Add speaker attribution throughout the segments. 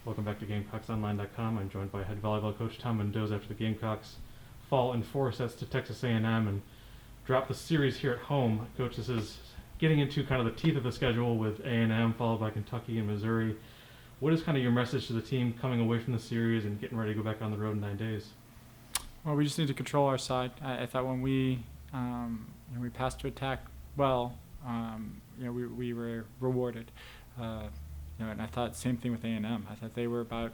Speaker 1: Welcome back to GamecocksOnline.com. I'm joined by head volleyball coach Tom Mendoza after the Gamecocks fall in 4 sets to Texas A&M and drop the series here at home. Coach, this is getting into kind of the teeth of the schedule with A&M followed by Kentucky and Missouri. What is kind of your message to the team coming away from the series and getting ready to go back on the road in 9 days?
Speaker 2: Well, we just need to control our side. I thought when we passed to attack well, we were rewarded. And I thought same thing with A&M. I thought they were about,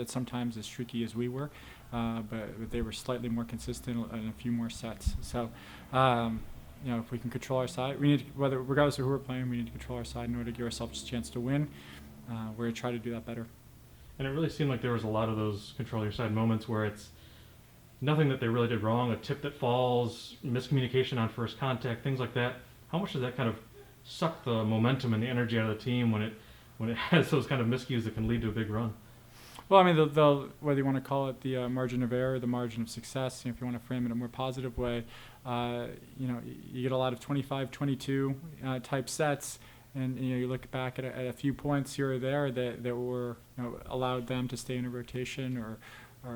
Speaker 2: sometimes as streaky as we were, but they were slightly more consistent in a few more sets. So, if we can control our side, we need to, regardless of who we're playing, we need to control our side in order to give ourselves a chance to win. We're going to try to do that better.
Speaker 1: And it really seemed like there was a lot of those control your side moments where it's nothing that they really did wrong, a tip that falls, miscommunication on first contact, things like that. How much does that kind of suck the momentum and the energy out of the team when it has those kind of miscues that can lead to a big run?
Speaker 2: Well, I mean, whether you want to call it the margin of error, the margin of success, if you want to frame it in a more positive way, you get a lot of 25-22 type sets, and you look back at a few points here or there that were allowed them to stay in a rotation or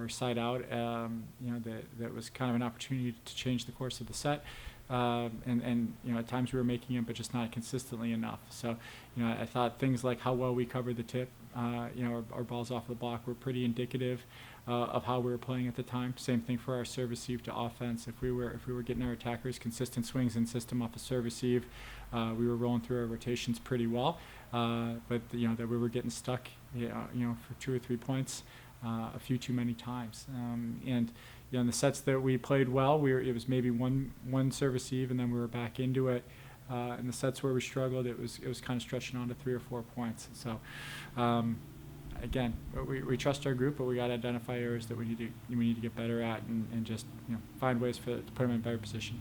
Speaker 2: side out, that was kind of an opportunity to change the course of the set. And at times we were making it, but just not consistently enough. So, I thought things like how well we covered the tip, our balls off the block were pretty indicative of how we were playing at the time. Same thing for our serve receive to offense. If we were getting our attackers consistent swings and system off a serve receive, we were rolling through our rotations pretty well. But that we were getting stuck, for 2 or 3 points a few too many times. And in the sets that we played well, it was maybe one serve receive, and then we were back into it. In the sets where we struggled, it was kind of stretching on to 3 or 4 points. So, again, we trust our group, but we got to identify areas that we need to get better at, and just find ways to put them in a better position.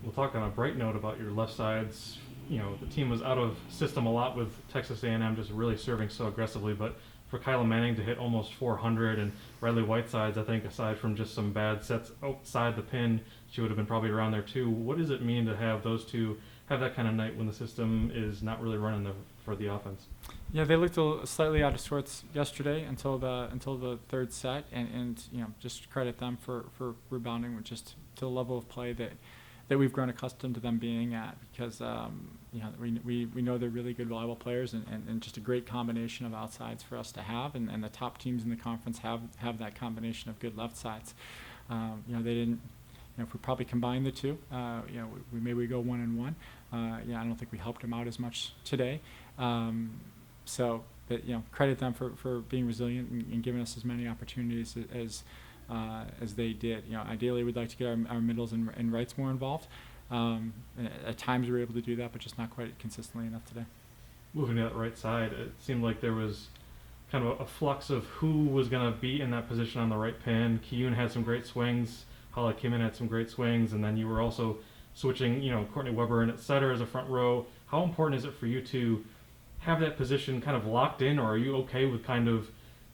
Speaker 1: We'll talk on a bright note about your left sides. The team was out of system a lot with Texas A&M just really serving so aggressively, but for Kyla Manning to hit almost 400 and Riley Whitesides, I think aside from just some bad sets outside the pin, she would have been probably around there too. What does it mean to have those two have that kind of night when the system is not really running for the offense?
Speaker 2: Yeah, they looked slightly out of sorts yesterday until the third set, and just credit them for rebounding with just to the level of play that we've grown accustomed to them being at, because we know they're really good volleyball players, and just a great combination of outsides for us to have, and the top teams in the conference have that combination of good left sides. They didn't. If we probably combine the two, we go 1-1. I don't think we helped them out as much today. So, but, credit them for being resilient and giving us as many opportunities as they did. Ideally, we'd like to get our middles and rights more involved. At times we were able to do that, but just not quite consistently enough today.
Speaker 1: Moving to that right side, it seemed like there was kind of a flux of who was going to be in that position on the right pin. Kiyun had some great swings. Hala Kimin had some great swings, and then you were also switching, Courtney Weber and et cetera as a front row. How important is it for you to have that position kind of locked in, or are you okay with kind of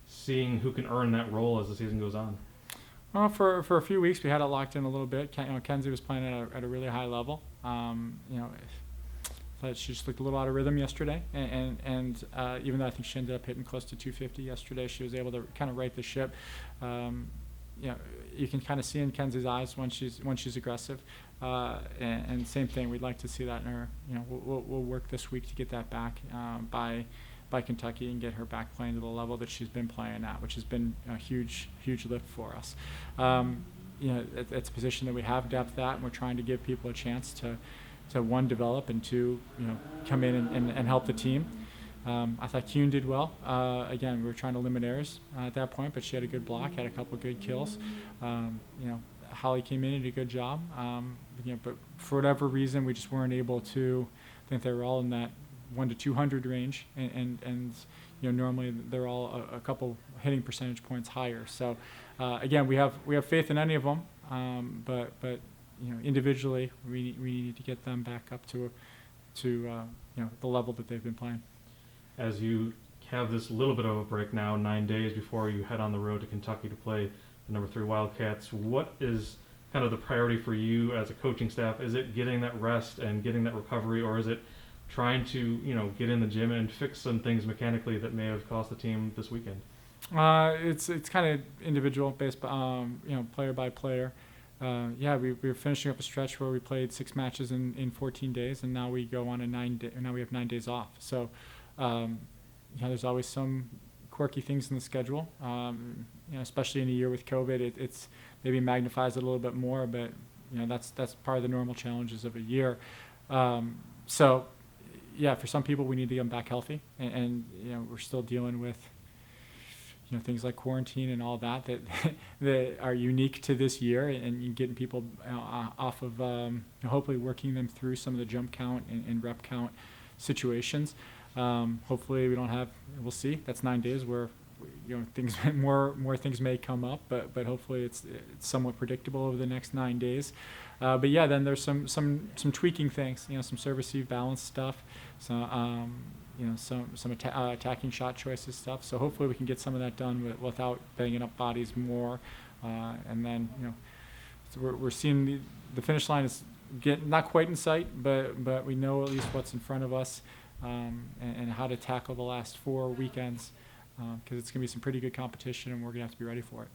Speaker 1: seeing who can earn that role as the season goes on?
Speaker 2: Well, for a few weeks we had it locked in a little bit. Kenzie was playing at a really high level. Thought she just looked a little out of rhythm yesterday, and even though I think she ended up hitting close to 250 yesterday, she was able to kind of right the ship. You can kind of see in Kenzie's eyes when she's aggressive, and same thing. We'd like to see that in her. We'll work this week to get that back by Kentucky and get her back playing to the level that she's been playing at, which has been a huge lift for us. It's a position that we have depth at, and we're trying to give people a chance to one, develop, and two, come in and help the team. I thought Kuhn did well. Again, we were trying to limit errors at that point, but she had a good block, had a couple of good kills. Holly came in and did a good job. But for whatever reason, we just weren't able to. I think they were all in that 1 to 200 range, and normally they're all a couple hitting percentage points higher. So again, we have faith in any of them, but individually we need to get them back up to the level that they've been playing.
Speaker 1: As you have this little bit of a break now, 9 days before you head on the road to Kentucky to play the number 3 Wildcats, what is kind of the priority for you as a coaching staff? Is it getting that rest and getting that recovery, or is it trying to get in the gym and fix some things mechanically that may have cost the team this weekend?
Speaker 2: It's kind of individual based, player by player. Yeah, we were finishing up a stretch where we played 6 matches in 14 days, and now we go on a 9 day. Now we have 9 days off. So, there's always some quirky things in the schedule. Especially in a year with COVID, it's maybe magnifies it a little bit more, but that's part of the normal challenges of a year. So, yeah, for some people we need to get them back healthy, and we're still dealing with things like quarantine and all that that are unique to this year, and getting people off of hopefully working them through some of the jump count and rep count situations. Hopefully we don't have. We'll see. That's 9 days where things more things may come up, but hopefully it's somewhat predictable over the next 9 days. But yeah, then there's some tweaking things. Some serve receive balance stuff. So some attacking shot choices stuff. So hopefully we can get some of that done without banging up bodies more. And then so we're seeing the finish line is not quite in sight, but we know at least what's in front of us, and how to tackle the last 4 weekends, because it's going to be some pretty good competition, and we're going to have to be ready for it.